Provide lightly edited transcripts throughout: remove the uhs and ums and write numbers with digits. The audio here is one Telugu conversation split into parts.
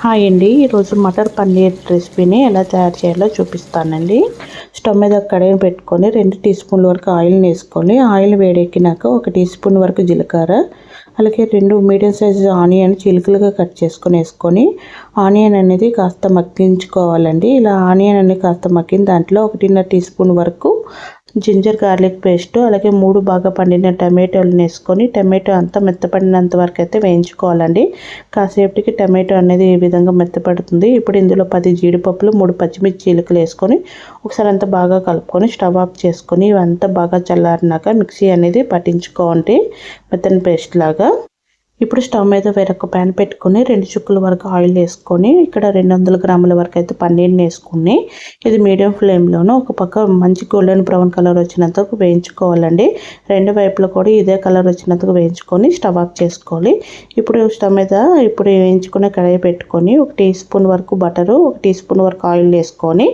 హాయ్ అండి, ఈరోజు మటర్ పన్నీర్ రెసిపీని ఎలా తయారు చేయాలో చూపిస్తానండి. స్టవ్ మీద కడాయిని పెట్టుకొని 2 టీ స్పూన్ల వరకు ఆయిల్ని వేసుకొని ఆయిల్ వేడెక్కినాక 1 టీ స్పూన్ వరకు జీలకర్ర, అలాగే 2 మీడియం సైజు ఆనియన్ చిలుకలుగా కట్ వేసుకొని ఆనియన్ అనేది కాస్త మగ్గించుకోవాలండి. ఇలా ఆనియన్ అనేది కాస్త మగ్గిన దాంట్లో 1.5 టీ స్పూన్ వరకు జింజర్ గార్లిక్ పేస్ట్, అలాగే 3 బాగా పండిన టమాటోలను వేసుకొని టమాటో అంతా మెత్తపడినంత వరకు అయితే వేయించుకోవాలండి. కాసేపటికి టమాటో అనేది ఈ విధంగా మెత్తపడుతుంది. ఇప్పుడు ఇందులో 10 జీడిపప్పులు, 3 పచ్చిమిర్చి చీలికలు వేసుకొని ఒకసారి అంతా బాగా కలుపుకొని స్టవ్ ఆఫ్ చేసుకొని ఇవంతా బాగా చల్లారినాక మిక్సీ అనేది పట్టించుకోండి మెత్తని పేస్ట్ లాగా. ఇప్పుడు స్టవ్ మీద వేరొక ప్యాన్ పెట్టుకొని 2 చుక్కల వరకు ఆయిల్ వేసుకొని ఇక్కడ 200 గ్రాముల వరకు అయితే పన్నీర్ని వేసుకుని ఇది మీడియం ఫ్లేమ్లోనూ ఒక పక్క మంచి గోల్డెన్ బ్రౌన్ కలర్ వచ్చినంత వేయించుకోవాలండి. 2 వైపులా కూడా ఇదే కలర్ వచ్చినంత వేయించుకొని స్టవ్ ఆఫ్ చేసుకోవాలి. ఇప్పుడు స్టవ్ మీద వేయించుకునే కడాయి పెట్టుకొని 1 టీ స్పూన్ వరకు బటరు, 1 టీ స్పూన్ వరకు ఆయిల్ వేసుకొని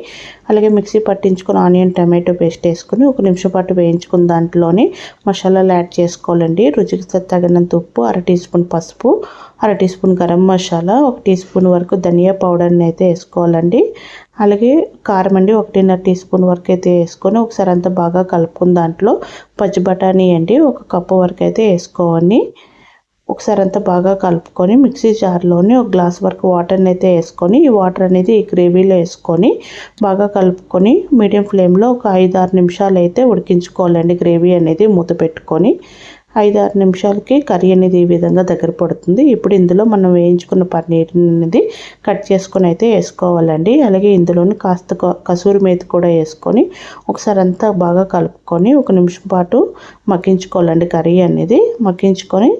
అలాగే మిక్సీ పట్టించుకొని ఆనియన్ టమాటో పేస్ట్ వేసుకొని 1 నిమిషం పాటు వేయించుకున్న దాంట్లోని మసాలాలు యాడ్ చేసుకోవాలండి. రుచికి తగినంత ఉప్పు, 1/2 టీ స్పూన్ పసుపు, 1/2 teaspoon garam masala, 1 teaspoon వరకు ధనియా పౌడర్ని అయితే వేసుకోవాలండి. అలాగే కారం అండి 1.5 టీ స్పూన్ వరకు అయితే వేసుకొని ఒకసారి అంతా బాగా కలుపుకుని దాంట్లో పచ్చి బఠానీ అండి 1 కప్పు వరకు అయితే వేసుకోవాలి. ఒకసారి అంతా బాగా కలుపుకొని మిక్సీ జార్లోని 1 గ్లాస్ వరకు వాటర్ని అయితే వేసుకొని ఈ వాటర్ అనేది ఈ గ్రేవీలో వేసుకొని బాగా కలుపుకొని మీడియం ఫ్లేమ్లో ఒక 5-6 నిమిషాలు అయితే ఉడికించుకోవాలండి. గ్రేవీ అనేది మూత పెట్టుకొని 5-6 నిమిషాలకి కర్రీ అనేది ఈ విధంగా దగ్గర పడుతుంది. ఇప్పుడు ఇందులో మనం వేయించుకున్న పన్నీర్ అనేది కట్ చేసుకొని అయితే వేసుకోవాలండి. అలాగే ఇందులోని కాస్త కసూరి మేతి కూడా వేసుకొని ఒకసారి అంతా బాగా కలుపుకొని 1 నిమిషం పాటు మగ్గించుకోవాలండి. కర్రీ అనేది మగ్గించుకొని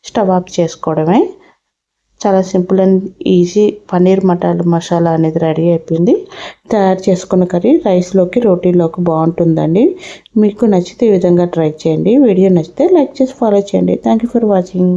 స్టవ్ ఆఫ్ చేసుకోవడమే. చాలా simple and easy paneer matar masala అనేది రెడీ అయిపోయింది. తయారు చేసుకున్న కర్రీ రైస్లోకి, రోటీలోకి బాగుంటుందండి. మీకు నచ్చితే ఈ విధంగా ట్రై చేయండి. వీడియో నచ్చితే లైక్ చేసి ఫాలో చేయండి. Thank you for watching.